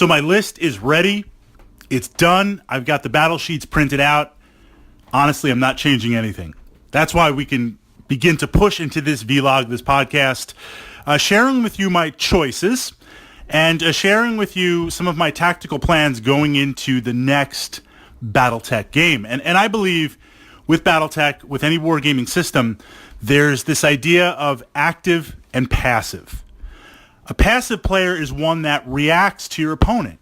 So my list is ready. It's done. I've got the battle sheets printed out. Honestly, I'm not changing anything. That's why we can begin to push into this vlog, this podcast, sharing with you my choices and sharing with you some of my tactical plans going into the next Battletech game. And I believe with Battletech, with any wargaming system, there's this idea of active and passive. A passive player is one that reacts to your opponent.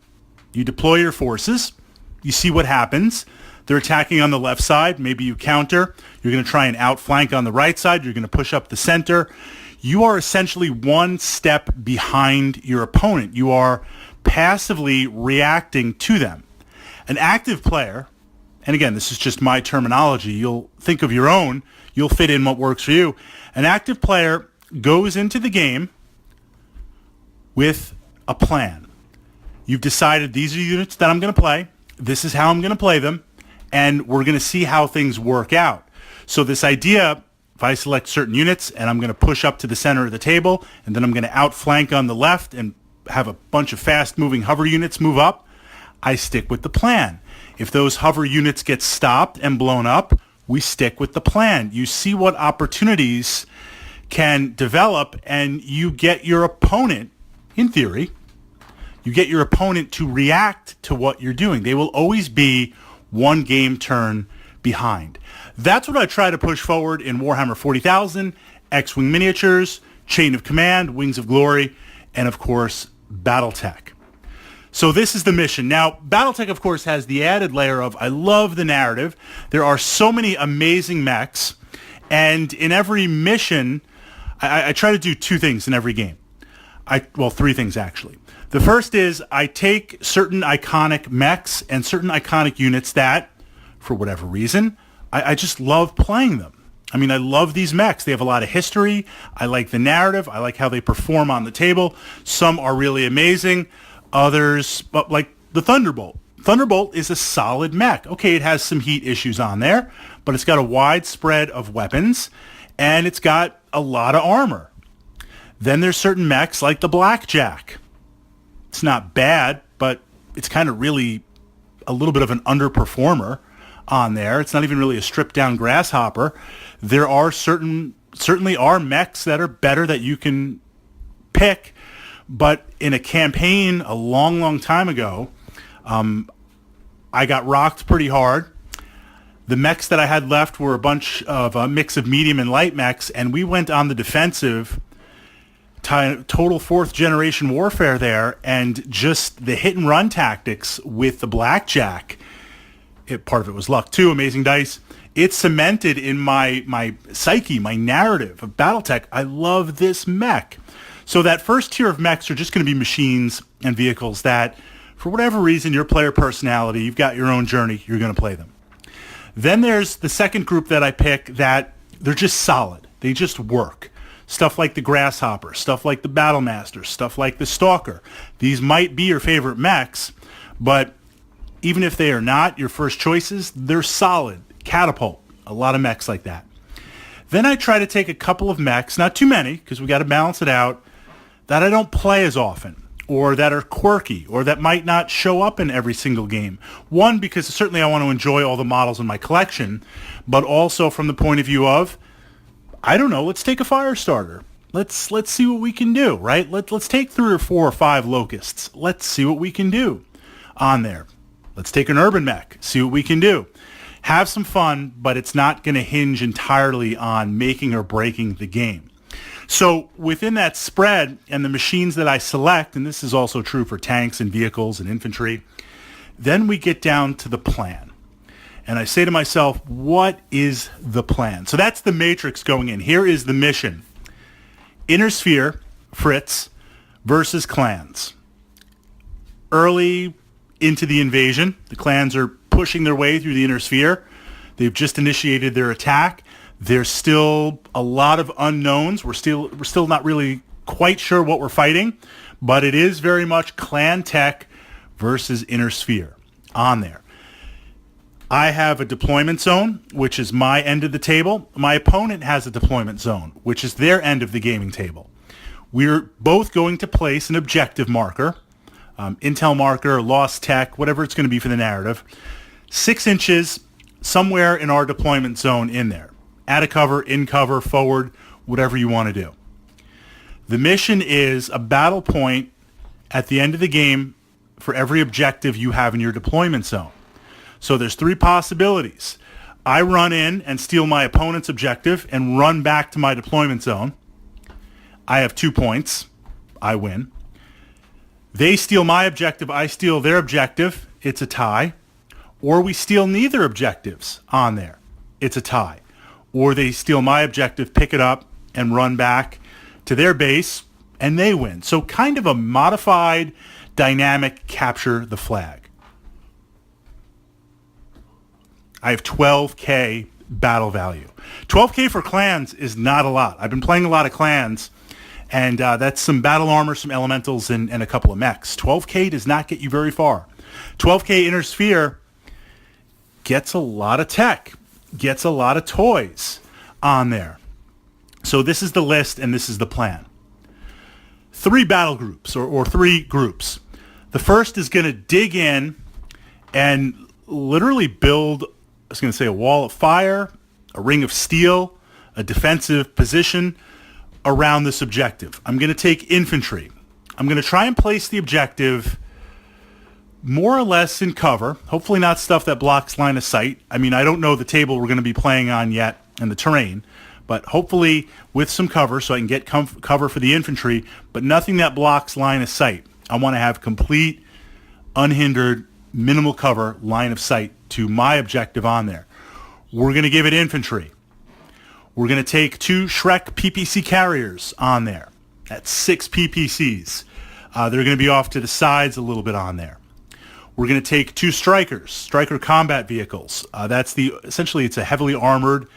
You deploy your forces, you see what happens. They're attacking on the left side, maybe you counter. You're going to try and outflank on the right side. You're going to push up the center. You are essentially one step behind your opponent. You are passively reacting to them. An active player, and again, this is just my terminology, you'll think of your own, you'll fit in what works for you. An active player goes into the game with a plan. You've decided these are the units that I'm going to play. This is how I'm going to play them. And we're going to see how things work out. So this idea, if I select certain units and I'm going to push up to the center of the table, and then I'm going to outflank on the left and have a bunch of fast-moving hover units move up, I stick with the plan. If those hover units get stopped and blown up, we stick with the plan. You see what opportunities can develop, and you get your opponent, in theory, you get your opponent to react to what you're doing. They will always be one game turn behind. That's what I try to push forward in Warhammer 40,000, X-Wing Miniatures, Chain of Command, Wings of Glory, and of course, Battletech. So this is the mission. Now, Battletech, of course, has the added layer of, I love the narrative. There are so many amazing mechs, and in every mission, I try to do two things in every game. Well, three things, actually. The first is I take certain iconic mechs and certain iconic units that, for whatever reason, I just love playing them. I mean, I love these mechs. They have a lot of history. I like the narrative. I like how they perform on the table. Some are really amazing. Others, like the Thunderbolt. Thunderbolt is a solid mech. Okay, it has some heat issues on there, but it's got a wide spread of weapons, and it's got a lot of armor. Then there's certain mechs like the Blackjack. It's not bad, but it's kind of really a little bit of an underperformer on there. It's not even really a stripped down grasshopper. There are certainly are mechs that are better that you can pick, but in a campaign a long, long time ago, I got rocked pretty hard. The mechs that I had left were a mix of medium and light mechs, and we went on the defensive. Total fourth generation warfare there, and just the hit and run tactics with the Blackjack. Part of it was luck too, amazing dice. It cemented in my psyche, my narrative of Battletech. I love this mech. So that first tier of mechs are just going to be machines and vehicles that, for whatever reason, your player personality, you've got your own journey, you're going to play them. Then there's the second group that I pick that they're just solid. They just work. Stuff like the Grasshopper, stuff like the Battlemaster, stuff like the Stalker. These might be your favorite mechs, but even if they are not your first choices, they're solid. Catapult, a lot of mechs like that. Then I try to take a couple of mechs, not too many, because we got to balance it out, that I don't play as often, or that are quirky, or that might not show up in every single game. One, because certainly I want to enjoy all the models in my collection, but also from the point of view of, I don't know, let's take a Firestarter. Let's see what we can do, right? Let's take 3 or 4 or 5 Locusts. Let's see what we can do on there. Let's take an Urban Mech, see what we can do. Have some fun, but it's not going to hinge entirely on making or breaking the game. So within that spread and the machines that I select, and this is also true for tanks and vehicles and infantry, then we get down to the plan. And I say to myself, what is the plan? So that's the matrix going in. Here is the mission. Inner Sphere, Fritz, versus clans. Early into the invasion, the clans are pushing their way through the Inner Sphere. They've just initiated their attack. There's still a lot of unknowns. We're still not really quite sure what we're fighting, but it is very much clan tech versus Inner Sphere on there. I have a deployment zone, which is my end of the table. My opponent has a deployment zone, which is their end of the gaming table. We're both going to place an objective marker. intel marker, lost tech, whatever it's going to be for the narrative. 6 inches somewhere in our deployment zone in there. Out of cover, in cover, forward, whatever you want to do. The mission is a battle point at the end of the game for every objective you have in your deployment zone. So there's 3 possibilities. I run in and steal my opponent's objective and run back to my deployment zone. I have 2 points. I win. They steal my objective. I steal their objective. It's a tie. Or we steal neither objectives on there. It's a tie. Or they steal my objective, pick it up, and run back to their base, and they win. So kind of a modified, dynamic capture the flag. I have 12K battle value. 12K for clans is not a lot. I've been playing a lot of clans, and that's some battle armor, some elementals, and a couple of mechs. 12K does not get you very far. 12K Inner Sphere gets a lot of tech, gets a lot of toys on there. So this is the list, and this is the plan. 3 battle groups, or 3 groups. The first is going to dig in and literally build, I was going to say, a wall of fire, a ring of steel, a defensive position around this objective. I'm going to take infantry. I'm going to try and place the objective more or less in cover, hopefully not stuff that blocks line of sight. I mean, I don't know the table we're going to be playing on yet and the terrain, but hopefully with some cover so I can get cover for the infantry, but nothing that blocks line of sight. I want to have complete, unhindered, minimal cover, line of sight to my objective on there. We're going to give it infantry. We're going to take 2 Shrek PPC carriers on there. That's 6 PPCs. They're going to be off to the sides a little bit on there. We're going to take 2 strikers, striker combat vehicles. Essentially it's a heavily armored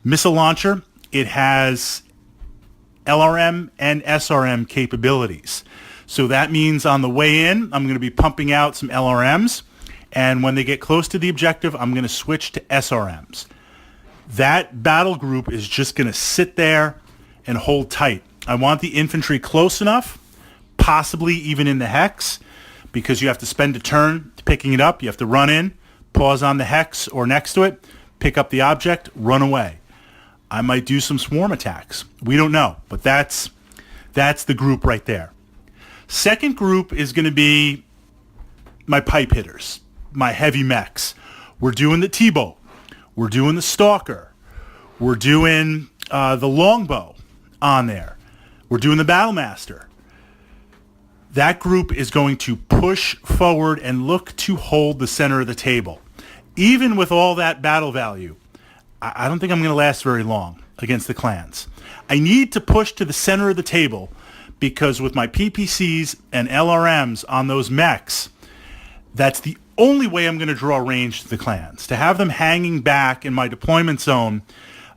missile launcher. It has LRM and SRM capabilities. So that means on the way in, I'm going to be pumping out some LRMs. And when they get close to the objective, I'm going to switch to SRMs. That battle group is just going to sit there and hold tight. I want the infantry close enough, possibly even in the hex, because you have to spend a turn picking it up. You have to run in, pause on the hex or next to it, pick up the object, run away. I might do some swarm attacks. We don't know, but that's the group right there. Second group is going to be my pipe hitters, my heavy mechs. We're doing the T-bow. We're doing the Stalker. We're doing the Longbow on there. We're doing the Battlemaster. That group is going to push forward and look to hold the center of the table. Even with all that battle value, I don't think I'm going to last very long against the clans. I need to push to the center of the table because with my PPCs and LRMs on those mechs, that's the only way I'm going to draw range to the clans. To have them hanging back in my deployment zone,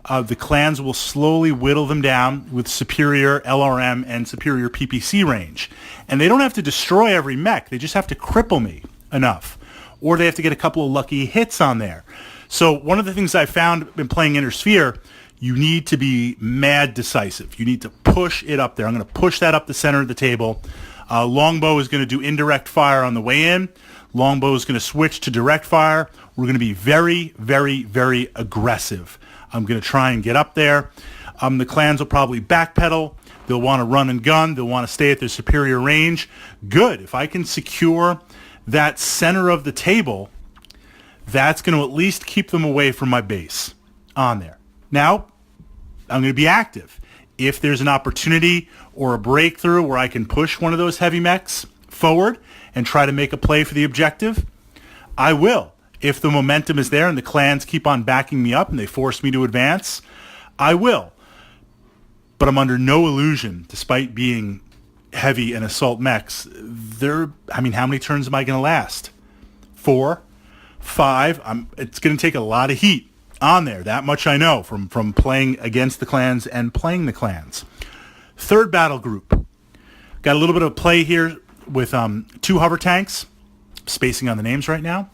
the clans will slowly whittle them down with superior LRM and superior PPC range. And they don't have to destroy every mech. They just have to cripple me enough. Or they have to get a couple of lucky hits on there. So one of the things I found in playing Inner Sphere, you need to be mad decisive. You need to push it up there. I'm going to push that up the center of the table. Longbow is going to do indirect fire on the way in. Longbow is going to switch to direct fire. We're going to be very, very, very aggressive. I'm going to try and get up there. The clans will probably backpedal. They'll want to run and gun. They'll want to stay at their superior range. Good. If I can secure that center of the table, that's going to at least keep them away from my base on there. Now, I'm going to be active. If there's an opportunity or a breakthrough where I can push one of those heavy mechs forward and try to make a play for the objective, I will. If the momentum is there and the clans keep on backing me up and they force me to advance, I will. But I'm under no illusion, despite being heavy and assault mechs, how many turns am I going to last? 4, 5. It's going to take a lot of heat on there. That much I know from playing against the clans and playing the clans. Third battle group. Got a little bit of play here with 2 hover tanks. Spacing on the names right now.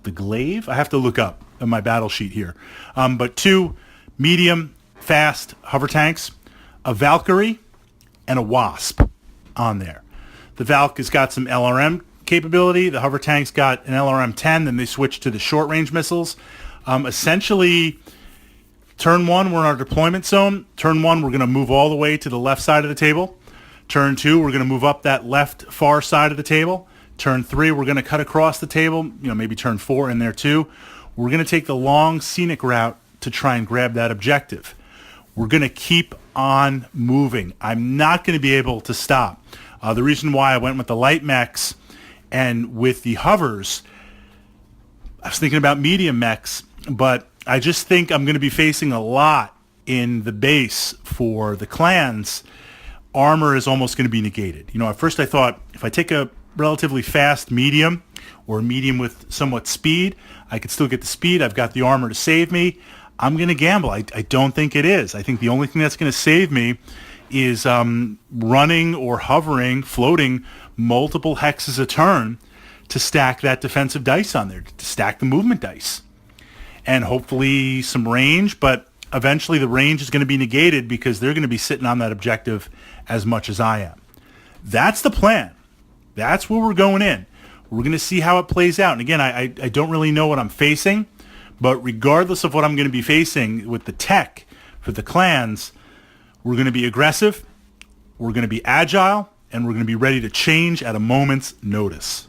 The Glaive? I have to look up in my battle sheet here. But 2 medium, fast hover tanks. A Valkyrie and a Wasp on there. The Valk has got some LRM capability. The hover tank's got an LRM 10. Then they switch to the short-range missiles. Essentially, turn one, we're in our deployment zone. Turn one, we're going to move all the way to the left side of the table. Turn two, we're going to move up that left far side of the table. Turn three, we're going to cut across the table. Maybe turn four in there too. We're going to take the long scenic route to try and grab that objective. We're going to keep on moving. I'm not going to be able to stop. The reason why I went with the light mechs and with the hovers, I was thinking about medium mechs, but I just think I'm going to be facing a lot in the base for the clans. Armor is almost going to be negated. At first I thought if I take a relatively fast medium or medium with somewhat speed, I could still get the speed. I've got the armor to save me. I'm going to gamble. I don't think it is. I think the only thing that's going to save me is running or hovering, floating multiple hexes a turn to stack that defensive dice on there, to stack the movement dice. And hopefully some range, but eventually the range is going to be negated because they're going to be sitting on that objective as much as I am. That's the plan. That's where we're going in. We're going to see how it plays out. And again, I don't really know what I'm facing, but regardless of what I'm going to be facing with the tech for the clans, we're going to be aggressive, we're going to be agile, and we're going to be ready to change at a moment's notice.